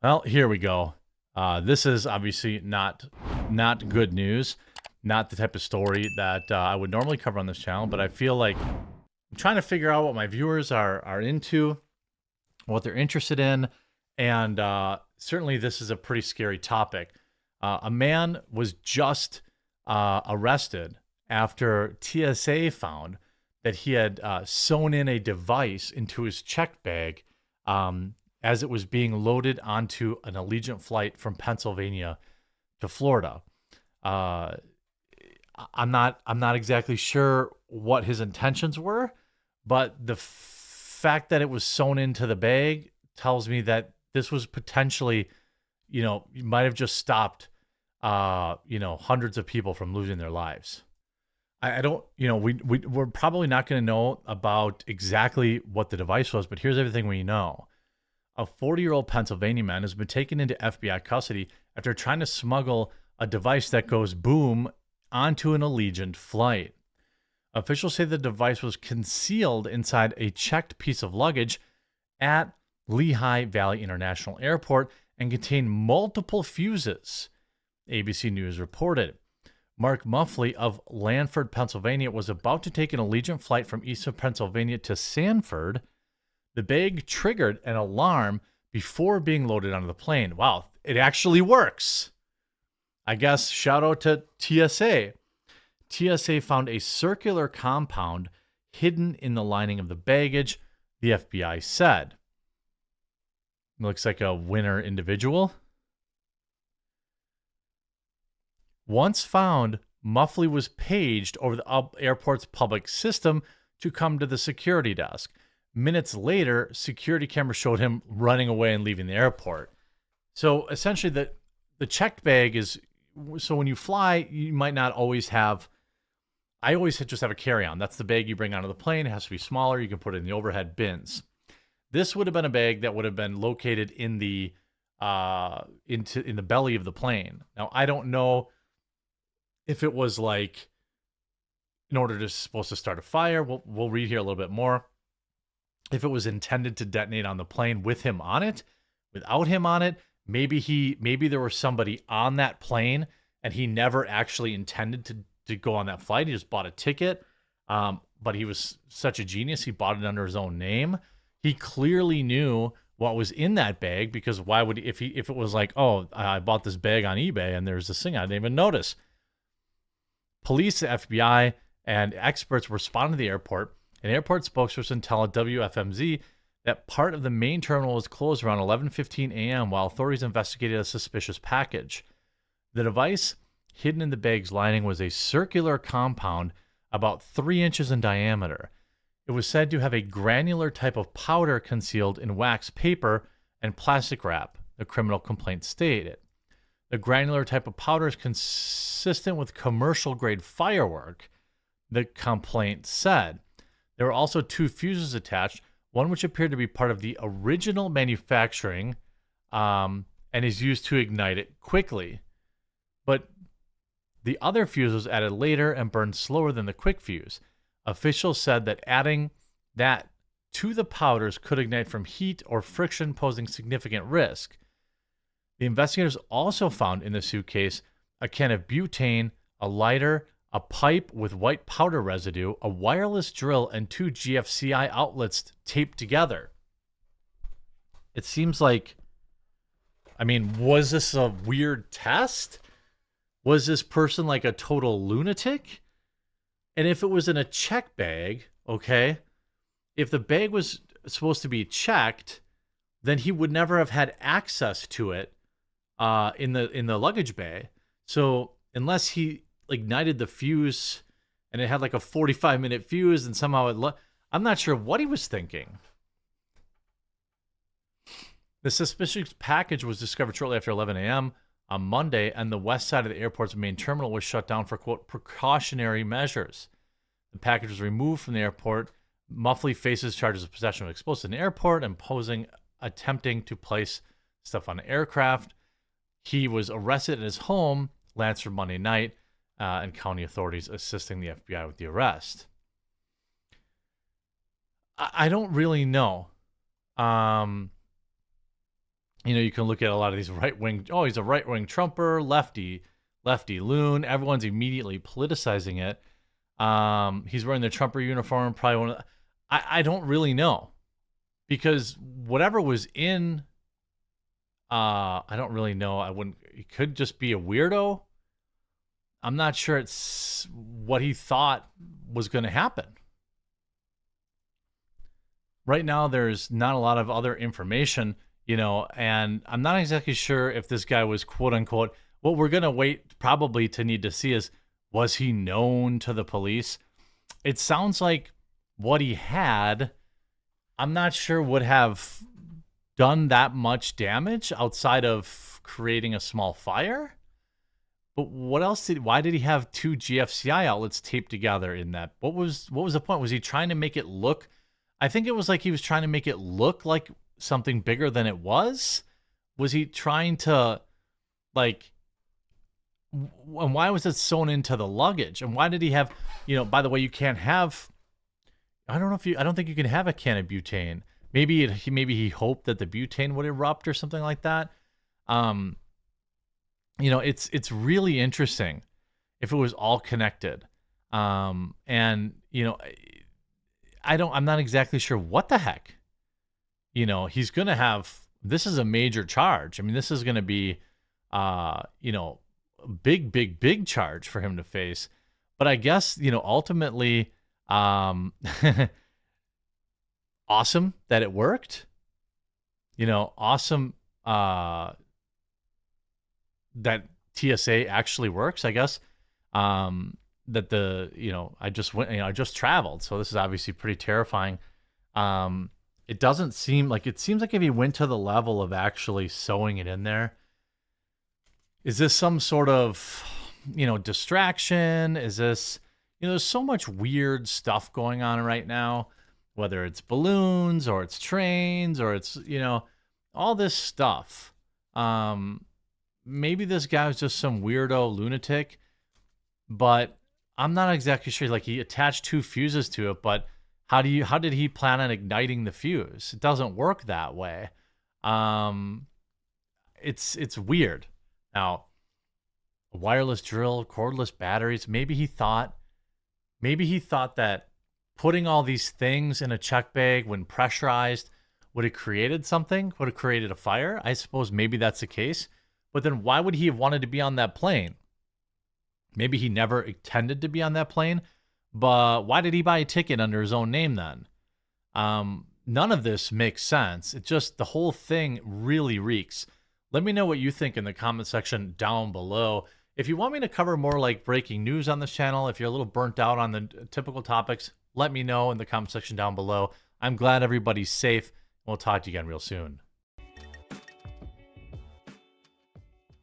Well, here we go. This is obviously not good news, not the type of story that I would normally cover on this channel. But I feel like I'm trying to figure out what my viewers are into, what they're interested in, and certainly this is a pretty scary topic. A man was just arrested after TSA found that he had sewn in a device into his check bag as it was being loaded onto an Allegiant flight from Pennsylvania to Florida. Uh, I'm not exactly sure what his intentions were, but the fact that it was sewn into the bag tells me that this was potentially, you might have just stopped, hundreds of people from losing their lives. I don't, we're probably not going to know about exactly what the device was, but here's everything we know. A 40-year-old Pennsylvania man has been taken into FBI custody after trying to smuggle a device that goes boom onto an Allegiant flight. Officials say the device was concealed inside a checked piece of luggage at Lehigh Valley International Airport and contained multiple fuses, ABC News reported. Mark Muffley of Lanford, Pennsylvania, was about to take an Allegiant flight from eastern Pennsylvania to Sanford. The bag triggered an alarm before being loaded onto the plane. Wow, it actually works. I guess shout out to TSA. TSA found a circular compound hidden in the lining of the baggage, the FBI said. Looks like a winner individual. Once found, Muffley was paged over the airport's public system to come to the security desk. Minutes later, security cameras showed him running away and leaving the airport. So essentially, the checked bag is, so when you fly, you might not always have, I always just have a carry-on. That's the bag you bring onto the plane. It has to be smaller. You can put it in the overhead bins. This would have been a bag that would have been located in the in the belly of the plane. Now, I don't know if it was like in order to supposed to start a fire. We'll read here a little bit more. If it was intended to detonate on the plane with him on it, without him on it, maybe there was somebody on that plane and he never actually intended to go on that flight. He just bought a ticket. But he was such a genius, he bought it under his own name. He clearly knew what was in that bag, because why would if it was like, oh, I bought this bag on eBay and there's this thing I didn't even notice. Police, the FBI, and experts responded to the airport. An airport spokesperson told WFMZ that part of the main terminal was closed around 11:15 a.m. while authorities investigated a suspicious package. The device hidden in the bag's lining was a circular compound about 3 inches in diameter. It was said to have a granular type of powder concealed in wax paper and plastic wrap, the criminal complaint stated. The granular type of powder is consistent with commercial-grade firework, the complaint said. There were also 2 fuses attached, one which appeared to be part of the original manufacturing and is used to ignite it quickly. But the other fuse was added later and burned slower than the quick fuse. Officials said that adding that to the powders could ignite from heat or friction, posing significant risk. The investigators also found in the suitcase a can of butane, a lighter, a pipe with white powder residue, a wireless drill, and 2 GFCI outlets taped together. It seems like, was this a weird test? Was this person like a total lunatic? And if it was in a check bag, okay, if the bag was supposed to be checked, then he would never have had access to it in the luggage bay. So unless he ignited the fuse and it had like a 45-minute fuse and somehow I'm not sure what he was thinking. The suspicious package was discovered shortly after 11 a.m. on Monday, and the west side of the airport's main terminal was shut down for, quote, precautionary measures. The package was removed from the airport. Muffley faces charges of possession of explosives in the airport and attempting to place stuff on an aircraft. He was arrested at his home, Lanford, Monday night, and county authorities assisting the FBI with the arrest. I don't really know. You can look at a lot of these right wing. Oh, he's a right wing Trumper, lefty loon. Everyone's immediately politicizing it. He's wearing the Trumper uniform. Probably one of I don't really know, because whatever was in, I don't really know. I wouldn't. It could just be a weirdo. I'm not sure it's what he thought was going to happen. Right now, there's not a lot of other information, and I'm not exactly sure if this guy was quote unquote. What we're going to wait probably to need to see is, was he known to the police? It sounds like what he had, I'm not sure would have done that much damage outside of creating a small fire. But why did he have two GFCI outlets taped together in that? What was the point? Was he trying to make it look, I think it was like he was trying to make it look like something bigger than it was? Was he trying to, like, and why was it sewn into the luggage? And why did he have, by the way, you can't have, I don't think you can have a can of butane. Maybe he hoped that the butane would erupt or something like that. It's really interesting if it was all connected. And I'm not exactly sure what the heck. He's going to have, this is a major charge. I mean, this is going to be big charge for him to face. But I guess, ultimately, awesome that it worked. Awesome that TSA actually works, I guess. That I just went, I just traveled. So this is obviously pretty terrifying. It doesn't seem like, it seems like if he went to the level of actually sewing it in there, is this some sort of, distraction? Is this, there's so much weird stuff going on right now, whether it's balloons or it's trains or it's, all this stuff. Maybe this guy was just some weirdo lunatic, but I'm not exactly sure. Like, he attached two fuses to it, but how did he plan on igniting the fuse? It doesn't work that way. It's weird. Now, a wireless drill, cordless batteries. Maybe he thought that putting all these things in a check bag when pressurized would have created something, would have created a fire. I suppose maybe that's the case. But then why would he have wanted to be on that plane? Maybe he never intended to be on that plane, but why did he buy a ticket under his own name then? None of this makes sense. It just, the whole thing really reeks. Let me know what you think in the comment section down below. If you want me to cover more like breaking news on this channel, if you're a little burnt out on the typical topics, let me know in the comment section down below. I'm glad everybody's safe. We'll talk to you again real soon.